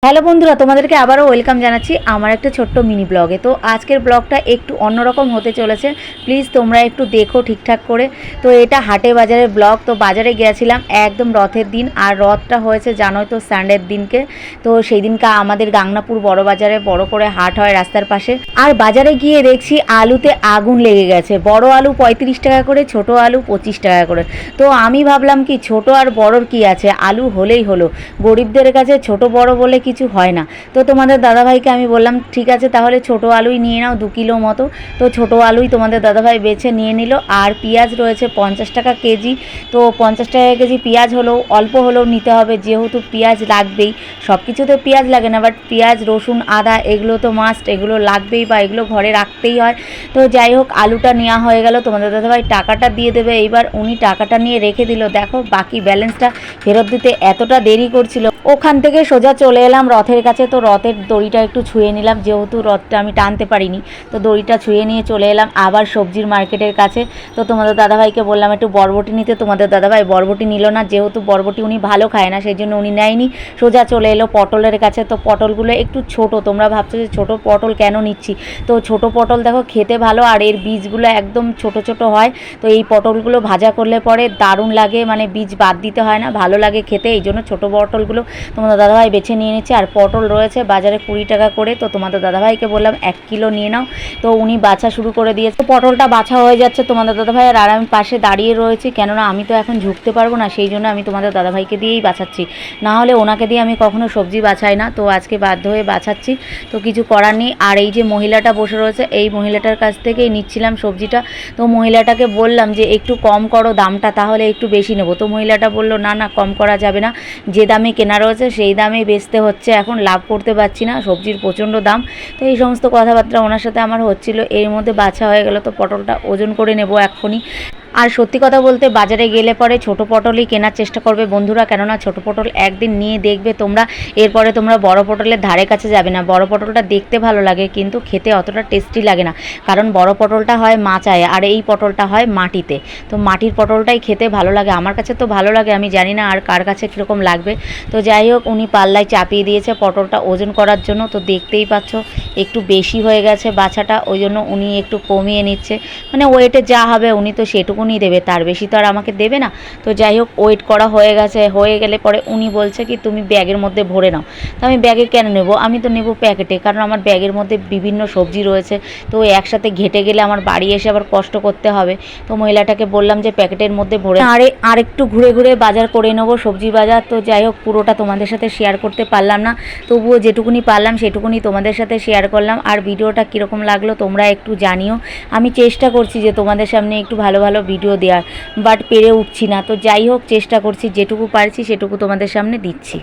Hello বন্ধুরা, তোমাদেরকে আবারও ওয়েলকাম জানাচ্ছি আমার একটা ছোট্ট মিনি ব্লগে। তো আজকের ব্লগটা একটু অন্যরকম হতে চলেছে, প্লিজ তোমরা একটু দেখো ঠিকঠাক করে। তো এটা হাটে বাজারের ব্লগ। তো বাজারে গিয়েছিলাম একদম রথের দিন, আর রথটা হয়েছে জানোই তো সানডের দিনকে। তো সেই দিনকে আমাদের গাংনাপুর বড় বাজারে বড় করে হাট হয় রাস্তার পাশে। আর বাজারে গিয়ে দেখছি আলুতে আগুন লেগে গেছে। বড় আলু 35 টাকা করে, ছোট আলু 25 টাকা করে। তো আমি ভাবলাম কি ছোট আর বড়র কি আছে, আলু হলেই হলো, গরিবদের কাছে ছোট বড় বলে কিছু হয় না। তো তোমাদের দাদাভাইকে আমি বললাম ঠিক আছে তাহলে ছোট আলুই নিয়ে নাও 2 কিলো মতো। তো ছোট আলুই তোমাদের দাদাভাই বেছে নিয়ে নিল। আর পেঁয়াজ রয়েছে 50 টাকা কেজি। তো 50 টাকা কেজি পেঁয়াজ হলেও অল্প হলেও নিতে হবে, যেহেতু পেঁয়াজ লাগবেই। সব কিছুতে পেঁয়াজ লাগে না, বাট পেঁয়াজ রসুন আদা এগুলো তো মাস্ট, এগুলো লাগবেই বা এগুলো ঘরে রাখতেই হয়। তো যাই হোক আলুটা নেওয়া হয়ে গেল। তোমাদের দাদাভাই টাকাটা দিয়ে দেবে, এইবার উনি টাকাটা নিয়ে রেখে দিল। দেখো বাকি ব্যালেন্সটা ফেরত দিতে এতটা দেরি করছিল। ওখান থেকে সোজা চলে এলাম রথের কাছে। তো রথের দড়িটা একটু ছুঁয়ে নিলাম, যেহেতু রথটা আমি টানতে পারিনি। তো দড়িটা ছুঁয়ে নিয়ে চলে এলাম আবার সবজির মার্কেটের কাছে। তো তোমাদের দাদাভাইকে বললাম একটু বরবটি নিতে, তোমাদের দাদাভাই বরবটি নিল না, যেহেতু বরবটি উনি ভালো খায় না সেই জন্য উনি নেয়নি। সোজা চলে এলো পটলের কাছে। তো পটলগুলো একটু ছোট, তোমরা ভাবছো যে ছোট পটল কেন নিচ্ছি। তো ছোট পটল দেখো খেতে ভালো, আর এর বীজগুলো একদম ছোট ছোট হয়। তো এই পটলগুলো ভাজা করলে পরে দারুণ লাগে, মানে বীজ বাদ দিতে হয় না, ভালো লাগে খেতে। এই জন্য ছোটো পটলগুলো তোমাদের দাদাভাই বেছে নিয়ে নিচ্ছে। আর পটল রয়েছে বাজারে 20 টাকা করে। তো তোমাদের দাদাভাইকে বললাম 1 কিলো নিয়ে নাও। তো উনি বাছা শুরু করে দিয়েছে। পটলটা বাছা হয়ে যাচ্ছে তোমাদের দাদাভাই, আর আমি পাশে দাঁড়িয়ে রয়েছি, কেননা আমি তো এখন ঝুঁকতে পারবো না, সেই জন্য আমি তোমাদের দাদাভাইকে দিয়েই বাছাচ্ছি। না হলে ওনাকে দিয়ে আমি কখনো সবজি বাছাই না, তো আজকে বাধ্য হয়ে বাছাচ্ছি। তো কিছু করার নেই। আর এই যে মহিলাটা বসে রয়েছে, এই মহিলাটার কাছ থেকেই নিচ্ছিলাম সবজিটা। তো মহিলাটাকে বললাম যে একটু কম করো দামটা, তাহলে একটু বেশি নেবো। তো মহিলাটা বললো না না, কম করা যাবে না, যে দামে কেনা রয়েছে সেই দামেই বেচতে হচ্ছে, এখন লাভ করতে পারছি না, সবজির প্রচণ্ড দাম। তো এই সমস্ত কথাবার্তা ওনার সাথে আমার হচ্ছিল। এর মধ্যে বাছা হয়ে গেল। তো পটলটা ওজন করে নেব এক্ষুনি। আর সত্যি কথা বলতে বাজারে গেলে পরে ছোটো পটলই কেনার চেষ্টা করবে বন্ধুরা, কেননা ছোটো পটল একদিন নিয়ে দেখবে তোমরা, এরপরে তোমরা বড় পটলের ধারে কাছে যাবে না। বড় পটলটা দেখতে ভালো লাগে কিন্তু খেতে অতটা টেস্টি লাগে না, কারণ বড় পটলটা হয় মাচায় আর এই পটলটা হয় মাটিতে। তো মাটির পটলটাই খেতে ভালো লাগে, আমার কাছে তো ভালো লাগে, আমি জানি না আর কার কাছে কীরকম লাগবে। তো যাই হোক উনি পাল্লায় চাপিয়ে দিয়েছে পটলটা ওজন করার জন্য। তো দেখতেই পাচ্ছ একটু বেশি হয়ে গেছে বাছাটা, ওই জন্য উনি একটু কমিয়ে নিচ্ছে, মানে ওয়েটে যা হবে উনি তো সেটুকুনি দেবে, তার বেশি তো আর আমাকে দেবে না। তো যাই হোক ওয়েট করা হয়ে গেছে, হয়ে গেলে পরে উনি বলছে কি তুমি ব্যাগের মধ্যে ভরে নাও। তো আমি ব্যাগে কেন নেবো, আমি তো নেবো প্যাকেটে, কারণ আমার ব্যাগের মধ্যে বিভিন্ন সবজি রয়েছে। তো একসাথে ঘেটে গেলে আমার বাড়ি এসে আবার কষ্ট করতে হবে। তো মহিলাটাকে বললাম যে প্যাকেটের মধ্যে ভরে আরেকটু ঘুরে ঘুরে বাজার করে নেবো, সবজি বাজার। তো যাই হোক পুরোটা তোমাদের সাথে শেয়ার করতে পারলাম না, তবুও যেটুকুনি পারলাম সেটুকুনি তোমাদের সাথে শেয়ার করলাম। আর ভিডিওটা কীরকম লাগলো তোমরা একটু জানিও। আমি চেষ্টা করছি যে তোমাদের সামনে একটু ভালো ভালো ভিডিও দেওয়ার, বাট পেরে উঠছি না। তো যাই হোক চেষ্টা করছি, যেটুকু পারছি সেটুকু তোমাদের সামনে দিচ্ছি।